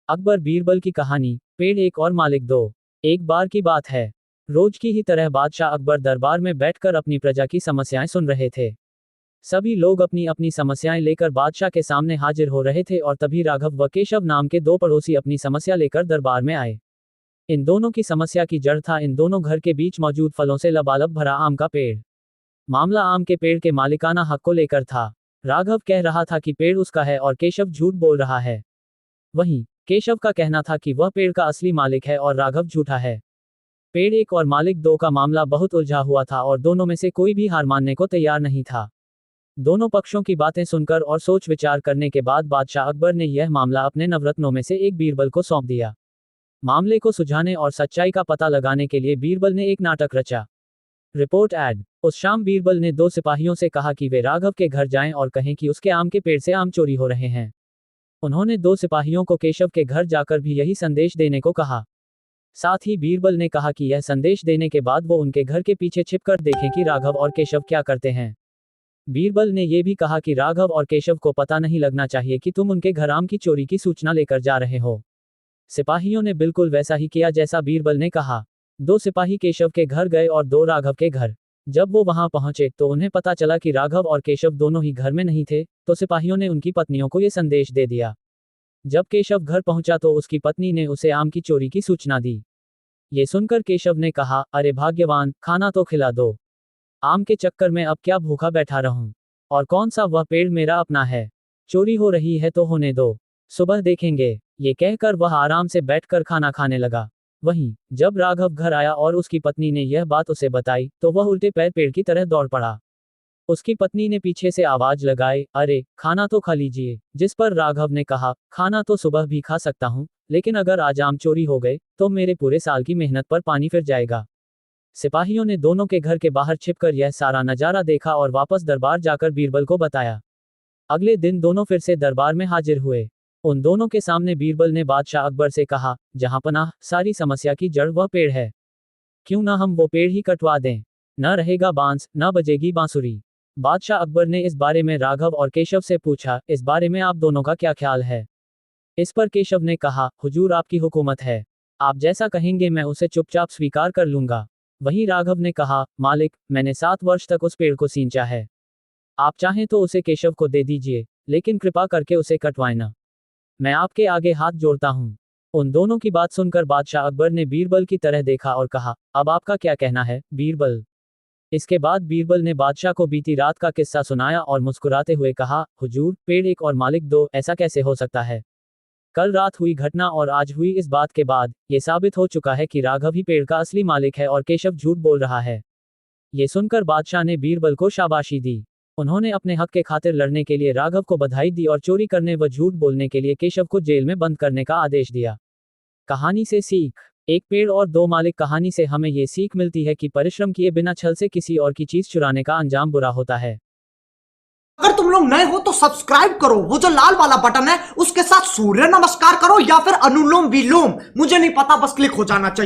अकबर बीरबल की कहानी, पेड़ एक और मालिक दो। एक बार की बात है। रोज की ही तरह बादशाह अकबर दरबार में बैठकर अपनी प्रजा की समस्याएं सुन रहे थे। सभी लोग अपनी अपनी समस्याएं लेकर बादशाह के सामने हाजिर हो रहे थे और तभी राघव व केशव नाम के दो पड़ोसी अपनी समस्या लेकर दरबार में आए। इन दोनों की समस्या की जड़ था इन दोनों घर के बीच मौजूद फलों से लबालब भरा आम का पेड़। मामला आम के पेड़ के मालिकाना हक को लेकर था। राघव कह रहा था कि पेड़ उसका है और केशव झूठ बोल रहा है। वहीं केशव का कहना था कि वह पेड़ का असली मालिक है और राघव झूठा है। पेड़ एक और मालिक दो का मामला बहुत उलझा हुआ था और दोनों में से कोई भी हार मानने को तैयार नहीं था। दोनों पक्षों की बातें सुनकर और सोच विचार करने के बाद बादशाह अकबर ने यह मामला अपने नवरत्नों में से एक बीरबल को सौंप दिया। मामले को सुलझाने और सच्चाई का पता लगाने के लिए बीरबल ने एक नाटक रचा। Report add. उस शाम बीरबल ने दो सिपाहियों से कहा कि वे राघव के घर जाएं और कहें कि उसके आम के पेड़ से आम चोरी हो रहे हैं। उन्होंने दो सिपाहियों को केशव के घर जाकर भी यही संदेश देने को कहा। साथ ही बीरबल ने कहा कि यह संदेश देने के बाद वो उनके घर के पीछे छिपकर देखें कि राघव और केशव क्या करते हैं। बीरबल ने यह भी कहा कि राघव और केशव को पता नहीं लगना चाहिए कि तुम उनके घर आम की चोरी की सूचना लेकर जा रहे हो। सिपाहियों ने बिल्कुल वैसा ही किया जैसा बीरबल ने कहा। दो सिपाही केशव के घर गए और दो राघव के घर। जब वो वहां पहुंचे तो उन्हें पता चला कि राघव और केशव दोनों ही घर में नहीं थे, तो सिपाहियों ने उनकी पत्नियों को ये संदेश दे दिया। जब केशव घर पहुंचा तो उसकी पत्नी ने उसे आम की चोरी की सूचना दी। ये सुनकर केशव ने कहा, अरे भाग्यवान, खाना तो खिला दो। आम के चक्कर में अब क्या भूखा बैठा रहूं। और कौन सा वह पेड़ मेरा अपना है। चोरी हो रही है तो होने दो, सुबह देखेंगे। ये कहकर वह आराम से बैठकर खाना खाने लगा। वहीं जब राघव घर आया और उसकी पत्नी ने यह बात उसे बताई तो वह उल्टे पैर पेड़ की तरह दौड़ पड़ा। उसकी पत्नी ने पीछे से आवाज लगाई, अरे खाना तो खा लीजिए। जिस पर राघव ने कहा, खाना तो सुबह भी खा सकता हूं, लेकिन अगर आज आम चोरी हो गए तो मेरे पूरे साल की मेहनत पर पानी फिर जाएगा। सिपाहियों ने दोनों के घर के बाहर छिपकर यह सारा नजारा देखा और वापस दरबार जाकर बीरबल को बताया। अगले दिन दोनों फिर से दरबार में हाजिर हुए। उन दोनों के सामने बीरबल ने बादशाह अकबर से कहा, जहांपनाह, सारी समस्या की जड़ वह पेड़ है। क्यों ना हम वो पेड़ ही कटवा दें। न रहेगा बांस, न बजेगी बांसुरी। बादशाह अकबर ने इस बारे में राघव और केशव से पूछा, इस बारे में आप दोनों का क्या ख्याल है। इस पर केशव ने कहा, हुजूर आपकी हुकूमत है। आप जैसा कहेंगे मैं उसे चुपचाप स्वीकार कर लूंगा। वहीं राघव ने कहा, मालिक, मैंने 7 वर्ष तक उस पेड़ को सींचा है। आप चाहें तो उसे केशव को दे दीजिए, लेकिन कृपा करके उसे कटवाएं ना। मैं आपके आगे हाथ जोड़ता हूं। उन दोनों की बात सुनकर बादशाह अकबर ने बीरबल की तरह देखा और कहा, अब आपका क्या कहना है, बीरबल। इसके बाद बीरबल ने बादशाह को बीती रात का किस्सा सुनाया और मुस्कुराते हुए कहा, हुजूर, पेड़ एक और मालिक दो, ऐसा कैसे हो सकता है। कल रात हुई घटना और आज हुई इस बात के बाद ये साबित हो चुका है कि राघव ही पेड़ का असली मालिक है और केशव झूठ बोल रहा है। ये सुनकर बादशाह ने बीरबल को शाबाशी दी। उन्होंने अपने हक के खातिर लड़ने के लिए राघव को बधाई दी और चोरी करने व झूठ बोलने के लिए केशव को जेल में बंद करने का आदेश दिया। कहानी से सीख। एक पेड़ और दो मालिक। कहानी से हमें ये सीख मिलती है कि परिश्रम किए बिना छल से किसी और की चीज चुराने का अंजाम बुरा होता है। अगर तुम लोग नए हो तो सब्सक्राइब करो, वो जो लाल वाला बटन है उसके साथ सूर्य नमस्कार करो या फिर अनुलोम विलोम, मुझे नहीं पता, बस क्लिक हो जाना चाहिए।